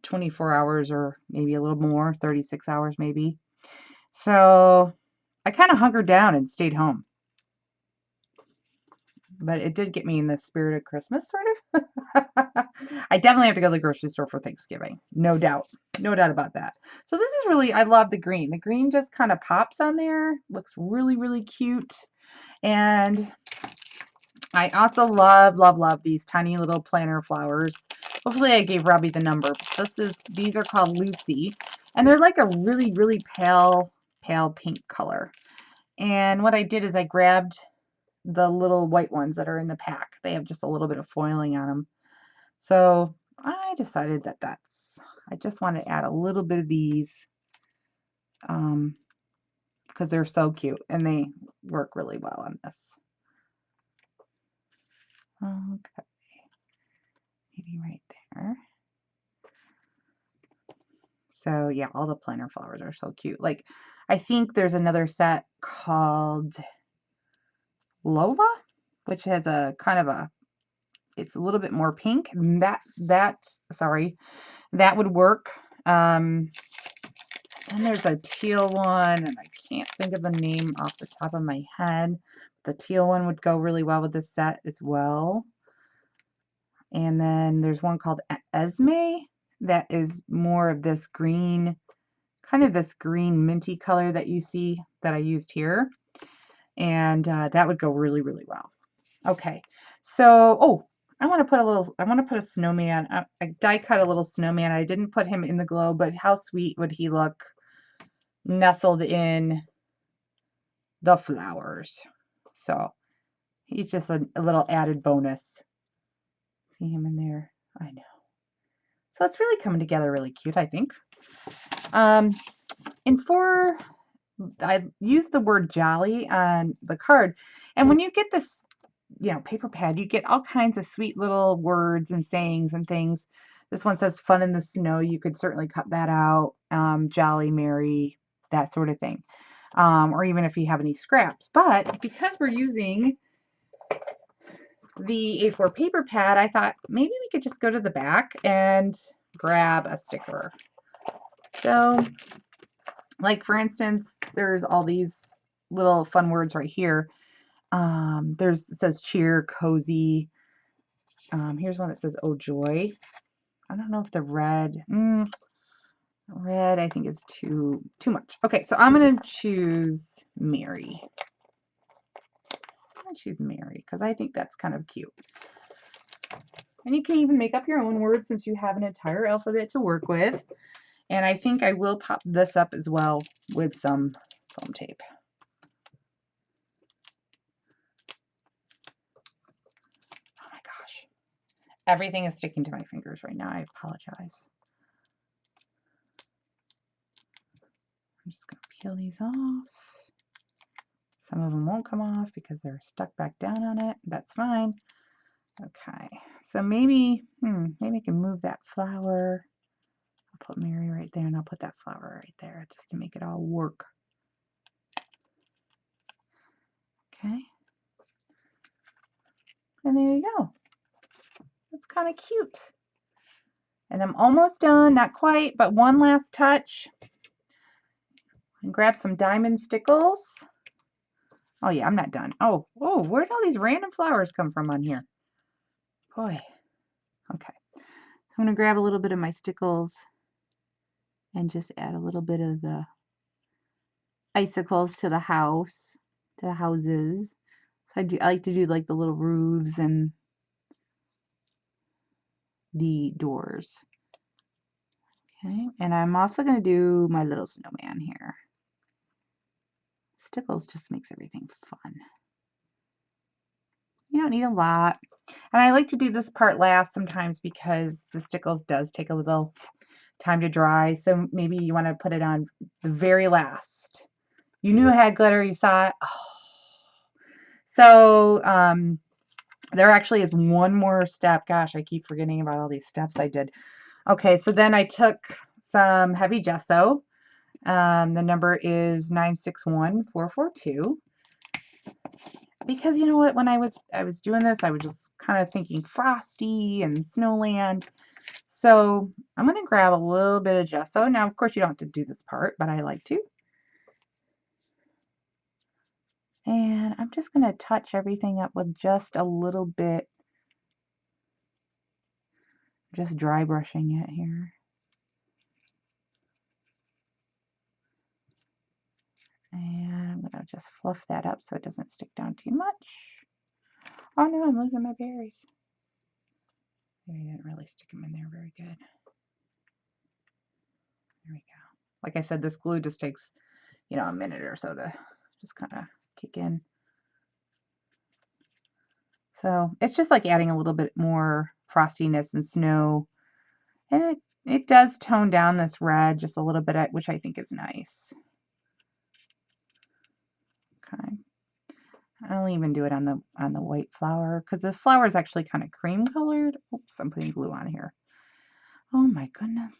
24 hours or maybe a little more, 36 hours maybe. So I kind of hunkered down and stayed home. But it did get me in the spirit of Christmas, sort of. I definitely have to go to the grocery store for Thanksgiving. No doubt. No doubt about that. So this is really, I love the green. The green just kind of pops on there. Looks really, really cute. And I also love, love, love these tiny little planter flowers. Hopefully I gave Robbie the number. These are called Lucy. And they're like a really, really pale pink color. And what I did is I grabbed the little white ones that are in the pack. They have just a little bit of foiling on them. So I decided that I just want to add a little bit of these because they're so cute and they work really well on this. Okay, maybe right there. So yeah, all the planter flowers are so cute. Like I think there's another set called Lola, which has a kind of a, it's a little bit more pink. That would work. And there's a teal one, and I can't think of the name off the top of my head. The teal one would go really well with this set as well. And then there's one called Esme that is more of this green, kind of this green minty color that you see that I used here. And that would go really, really well. Okay, so, oh, I want to put a snowman. I die cut a little snowman. I didn't put him in the globe, but how sweet would he look nestled in the flowers? So He's just a little added bonus. See him in there? I know. So it's really coming together really cute, I think. And I used the word jolly on the card. And when you get this, paper pad, you get all kinds of sweet little words and sayings and things. This one says fun in the snow. You could certainly cut that out. Jolly, merry, that sort of thing. Or even if you have any scraps. But because we're using the A4 paper pad, I thought maybe we could just go to the back and grab a sticker. So, like for instance, there's all these little fun words right here. It says cheer, cozy. Here's one that says oh joy. I don't know if the red I think is too much. Okay, so I'm gonna choose Mary. I'm gonna choose Mary because I think that's kind of cute. And you can even make up your own words since you have an entire alphabet to work with. And I think I will pop this up as well with some foam tape. Oh my gosh. Everything is sticking to my fingers right now. I apologize. I'm just going to peel these off. Some of them won't come off because they're stuck back down on it. That's fine. Okay, so maybe I can move that flower. I'll put Mary right there, and I'll put that flower right there just to make it all work. Okay. And there you go. That's kind of cute. And I'm almost done, not quite, but one last touch. And grab some diamond stickles. Oh yeah, I'm not done. Oh, where did all these random flowers come from on here? Boy. Okay. So I'm going to grab a little bit of my stickles and just add a little bit of the icicles to the house, to the houses. So I like to do like the little roofs and the doors. Okay, and I'm also going to do my little snowman here. Stickles just makes everything fun. You don't need a lot. And I like to do this part last sometimes because the stickles does take a little time to dry. So maybe you want to put it on the very last. You knew it had glitter, you saw it. Oh. So there actually is one more step. Gosh, I keep forgetting about all these steps I did. Okay, so then I took some heavy gesso. The number is 961442. Because you know what, when I was doing this, I was just kind of thinking frosty and snowland. So I'm going to grab a little bit of gesso. Now, of course, you don't have to do this part, but I like to. And I'm just going to touch everything up with just a little bit, just dry brushing it here. And I'm going to just fluff that up so it doesn't stick down too much. Oh no, I'm losing my berries. Maybe I didn't really stick them in there very good. There we go. Like I said, this glue just takes, a minute or so to just kind of kick in. So it's just like adding a little bit more frostiness and snow. And it does tone down this red just a little bit, which I think is nice. Okay. I'll even do it on the white flower because the flower is actually kind of cream colored. Oops, I'm putting glue on here. Oh my goodness.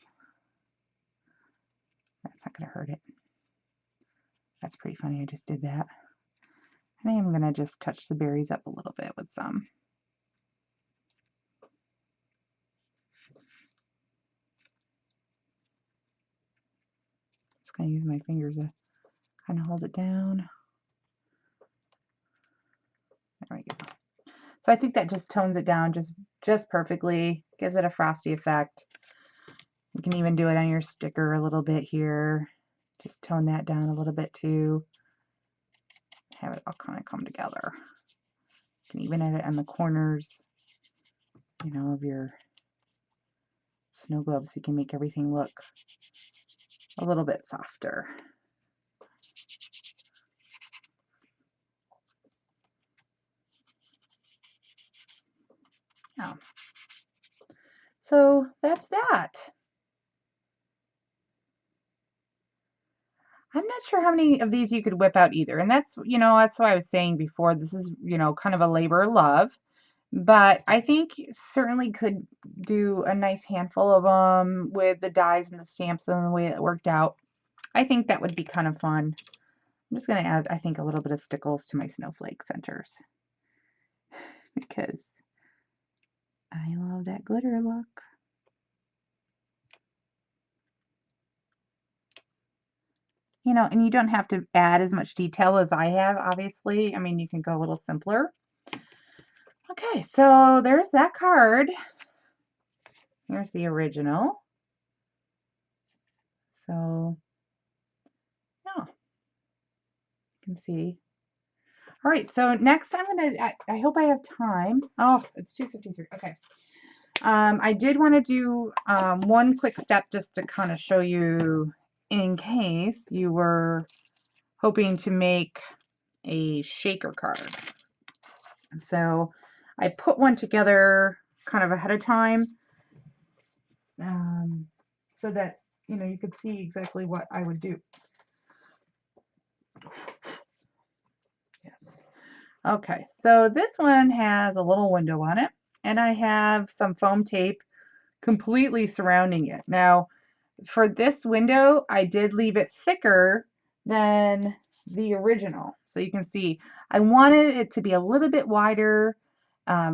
That's not going to hurt it. That's pretty funny. I just did that. And I am going to just touch the berries up a little bit with some. Just going to use my fingers to kind of hold it down. There we go. So I think that just tones it down just perfectly. Gives it a frosty effect. You can even do it on your sticker a little bit here. Just tone that down a little bit too. Have it all kind of come together. You can even add it on the corners, of your snow globes. So you can make everything look a little bit softer. Yeah. So that's that. I'm not sure how many of these you could whip out either. And that's, that's what I was saying before. This is, kind of a labor of love. But I think you certainly could do a nice handful of them with the dies and the stamps and the way it worked out. I think that would be kind of fun. I'm just going to add, I think, a little bit of stickles to my snowflake centers because I love that glitter look. And you don't have to add as much detail as I have, obviously. I mean, you can go a little simpler. Okay, so there's that card. Here's the original. So, yeah, you can see. All right, so next I hope I have time. Oh, it's 2:53. Okay. I did want to do one quick step just to kind of show you in case you were hoping to make a shaker card. So I put one together kind of ahead of time so that you could see exactly what I would do. Yes. Okay, so this one has a little window on it, and I have some foam tape completely surrounding it. Now, for this window, I did leave it thicker than the original. So you can see I wanted it to be a little bit wider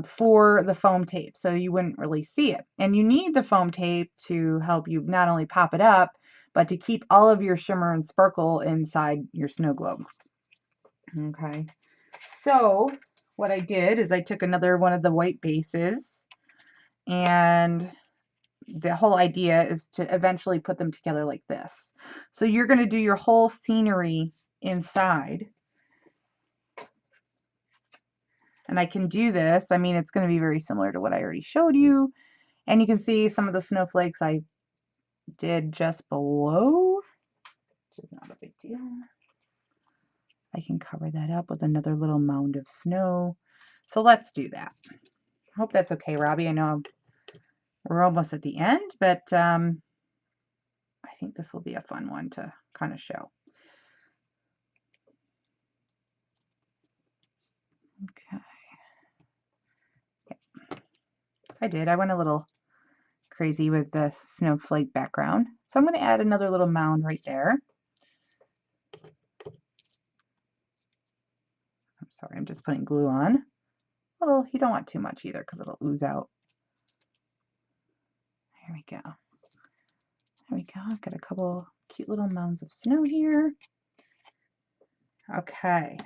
for the foam tape so you wouldn't really see it. And you need the foam tape to help you not only pop it up, but to keep all of your shimmer and sparkle inside your snow globe. Okay, so what I did is I took another one of the white bases, and the whole idea is to eventually put them together like this. So you're going to do your whole scenery inside. And I can do this. I mean, it's going to be very similar to what I already showed you. And you can see some of the snowflakes I did just below, which is not a big deal. I can cover that up with another little mound of snow. So let's do that. I hope that's okay, Robbie. I know we're almost at the end, but I think this will be a fun one to kind of show. Okay. I did. I went a little crazy with the snowflake background. So I'm going to add another little mound right there. I'm sorry, I'm just putting glue on. Well, you don't want too much either because it'll ooze out. There we go. There we go. I've got a couple cute little mounds of snow here. Okay.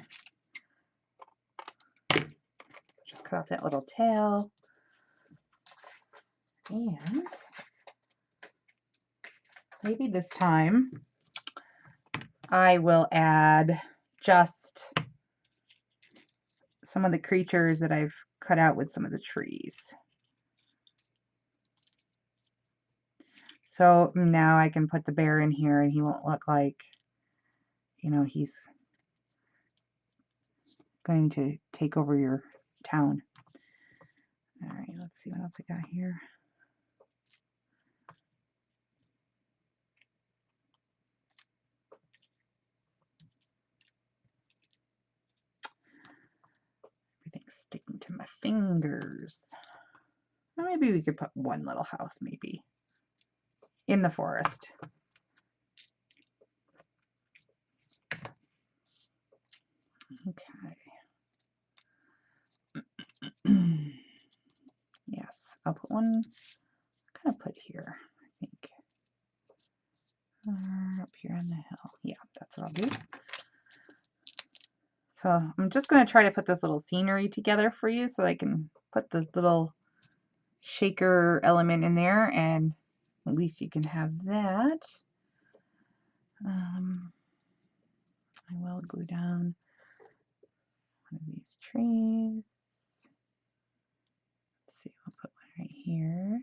Just cut off that little tail. And maybe this time I will add just some of the creatures that I've cut out with some of the trees. So now I can put the bear in here and he won't look like, he's going to take over your town. All right, let's see what else I got here. Everything's sticking to my fingers. Well, maybe we could put one little house maybe in the forest. Okay. Yes, I'll put one kind of put here, I think. Up here on the hill. Yeah, that's what I'll do. So I'm just going to try to put this little scenery together for you so I can put the little shaker element in there, and at least you can have that. I will glue down one of these trees. Let's see, I'll put one right here.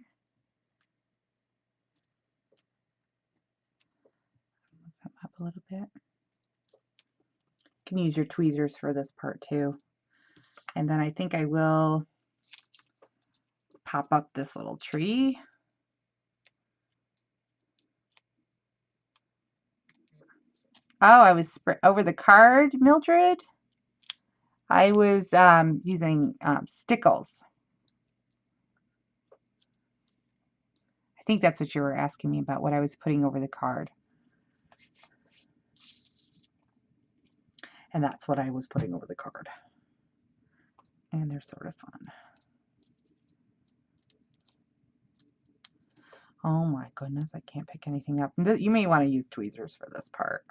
Move them up a little bit. You can use your tweezers for this part too. And then I think I will pop up this little tree. Oh, I was over the card, Mildred. I was using stickles. I think that's what you were asking me about, what I was putting over the card. And that's what I was putting over the card. And they're sort of fun. Oh my goodness, I can't pick anything up. You may want to use tweezers for this part.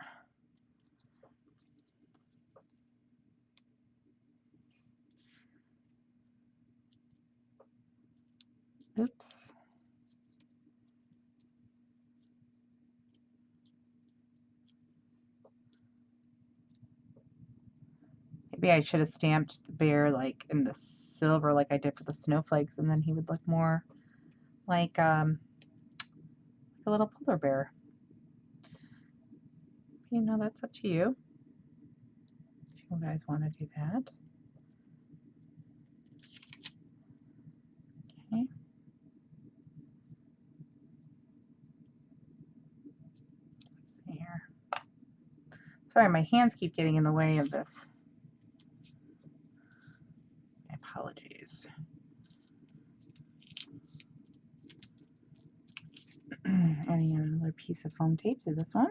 Oops. Maybe I should have stamped the bear like in the silver like I did for the snowflakes, and then he would look more like a little polar bear. You know, that's up to you if you guys want to do that. Okay. Let's see here. Sorry, my hands keep getting in the way of this. My apologies. Adding another piece of foam tape to this one.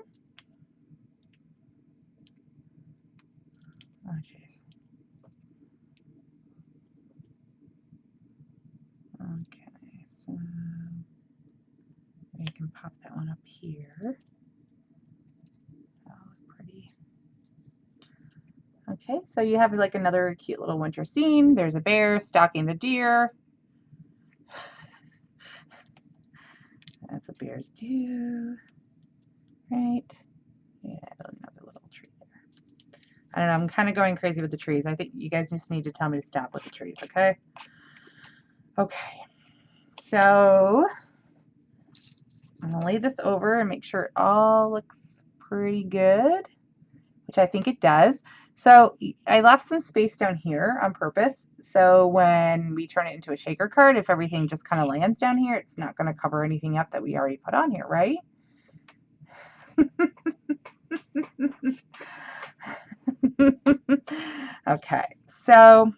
Oh, jeez. Okay, so you can pop that one up here. That'll look pretty. Okay, so you have like another cute little winter scene. There's a bear stalking the deer. That's what bears do, right? Yeah, another little tree there. I don't know, I'm kind of going crazy with the trees. I think you guys just need to tell me to stop with the trees, okay? Okay, so I'm gonna lay this over and make sure it all looks pretty good, which I think it does. So I left some space down here on purpose. So when we turn it into a shaker card, if everything just kind of lands down here, it's not going to cover anything up that we already put on here, right? Okay, so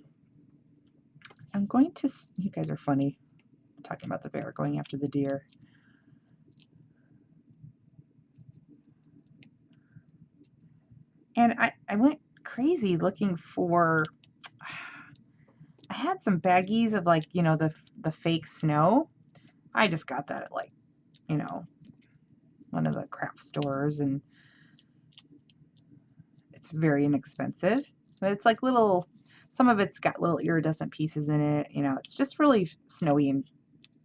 I'm going to, you guys are funny, I'm talking about the bear going after the deer. And I went crazy looking for, I had some baggies of like, you know, the fake snow. I just got that at like, you know, one of the craft stores, and it's very inexpensive. But it's like little, some of it's got little iridescent pieces in it. You know, it's just really snowy and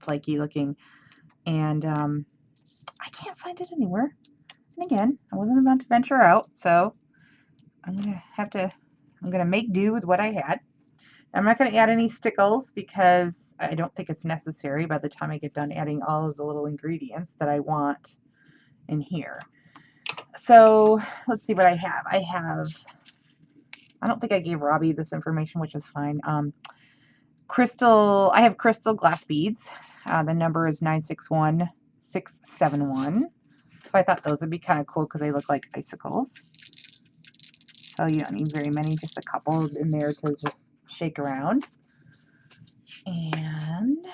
flaky looking. And I can't find it anywhere. And again, I wasn't about to venture out, so I'm gonna make do with what I had. I'm not going to add any stickles because I don't think it's necessary by the time I get done adding all of the little ingredients that I want in here. So let's see what I have. I don't think I gave Robbie this information, which is fine. I have crystal glass beads. The number is 961671. So I thought those would be kind of cool because they look like icicles. So you don't need very many, just a couple in there to just shake around. And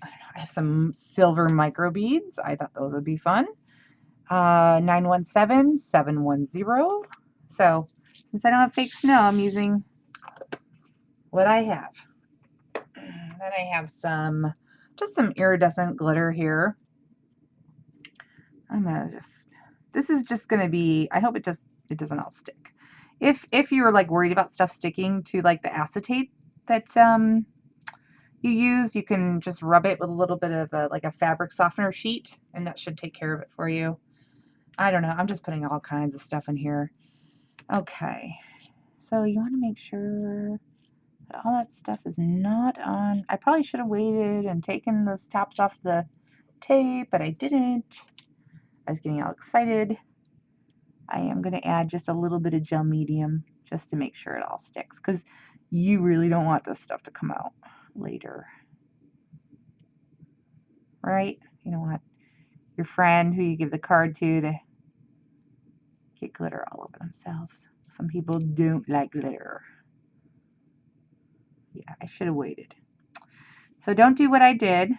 I have some silver micro beads. I thought those would be fun. 917710. So since I don't have fake snow, I'm using what I have. Then I have just some iridescent glitter here. I'm gonna this is just gonna be, I hope it doesn't all stick. If you're like worried about stuff sticking to like the acetate that you use, you can just rub it with a little bit of like a fabric softener sheet, and that should take care of it for you. I don't know, I'm just putting all kinds of stuff in here. Okay, so you want to make sure that all that stuff is not on. I probably should have waited and taken those tops off the tape, but I didn't. I was getting all excited. I am going to add just a little bit of gel medium just to make sure it all sticks, because you really don't want this stuff to come out. later. Right? You don't want your friend who you give the card to get glitter all over themselves. Some people don't like glitter. Yeah, I should have waited. So don't do what I did.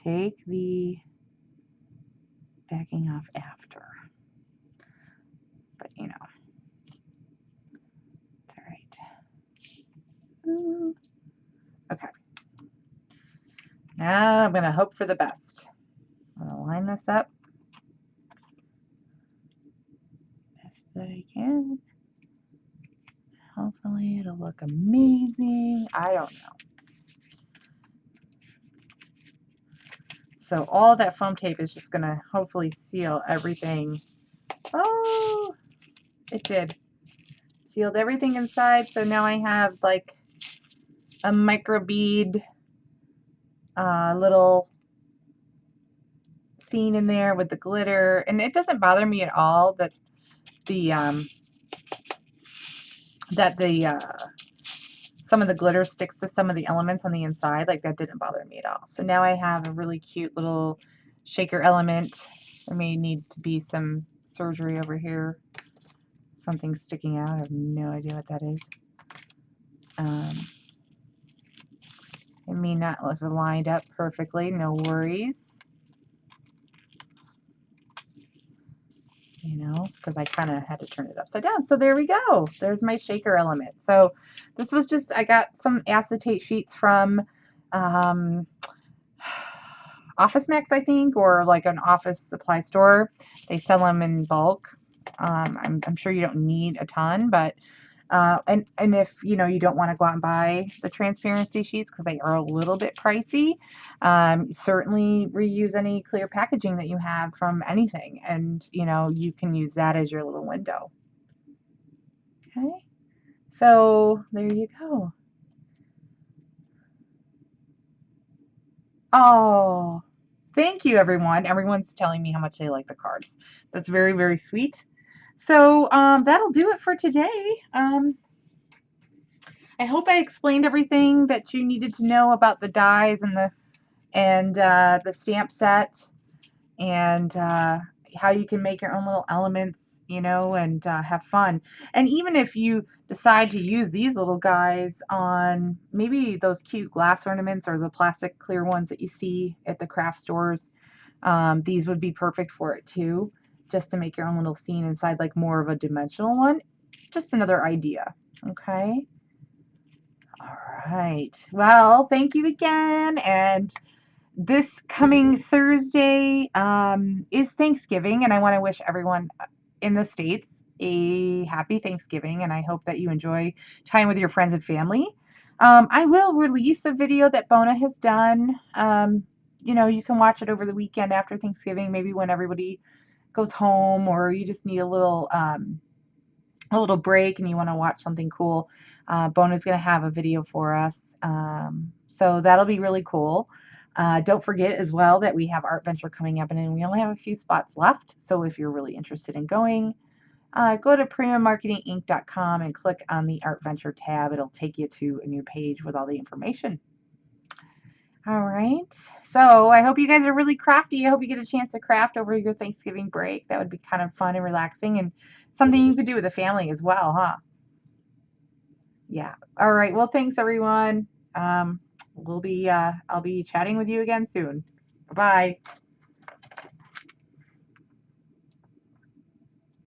Take the backing off after. But you know, it's all right. Ooh. Okay. Now I'm going to hope for the best. I'm going to line this up best that I can. Hopefully it'll look amazing. I don't know. So all that foam tape is just going to hopefully seal everything. Oh, it did. Sealed everything inside. So now I have like a micro bead little scene in there with the glitter. And it doesn't bother me at all that the some of the glitter sticks to some of the elements on the inside. Like that didn't bother me at all. So now I have a really cute little shaker element. There may need to be some surgery over here. Something sticking out. I have no idea what that is. It may not have lined up perfectly. No worries. You know, because I kind of had to turn it upside down. So there we go. There's my shaker element. So this was just, I got some acetate sheets from Office Max, I think, or like an office supply store. They sell them in bulk. I'm sure you don't need a ton, but and if you know you don't want to go out and buy the transparency sheets because they are a little bit pricey, certainly reuse any clear packaging that you have from anything, and you know you can use that as your little window. Okay, so there you go. Oh, thank you, everyone. Everyone's telling me how much they like the cards. That's very, very sweet. So that'll do it for today. I hope I explained everything that you needed to know about the dies and the stamp set and how you can make your own little elements, you know, and have fun. And even if you decide to use these little guys on maybe those cute glass ornaments or the plastic clear ones that you see at the craft stores, these would be perfect for it too, just to make your own little scene inside, like more of a dimensional one. Just another idea. Okay. All right. Well, thank you again. And this coming Thursday is Thanksgiving, and I want to wish everyone in the States a happy Thanksgiving, and I hope that you enjoy time with your friends and family. I will release a video that Bona has done. You know, you can watch it over the weekend after Thanksgiving, maybe when everybody goes home, or you just need a little break and you want to watch something cool. Bona's going to have a video for us. So that'll be really cool. Don't forget as well that we have Art Venture coming up and we only have a few spots left. So if you're really interested in going, go to primamarketinginc.com and click on the Art Venture tab. It'll take you to a new page with all the information. All right. So I hope you guys are really crafty. I hope you get a chance to craft over your Thanksgiving break. That would be kind of fun and relaxing and something you could do with the family as well, huh? Yeah. All right. Well, thanks everyone. I'll be chatting with you again soon. Bye-bye.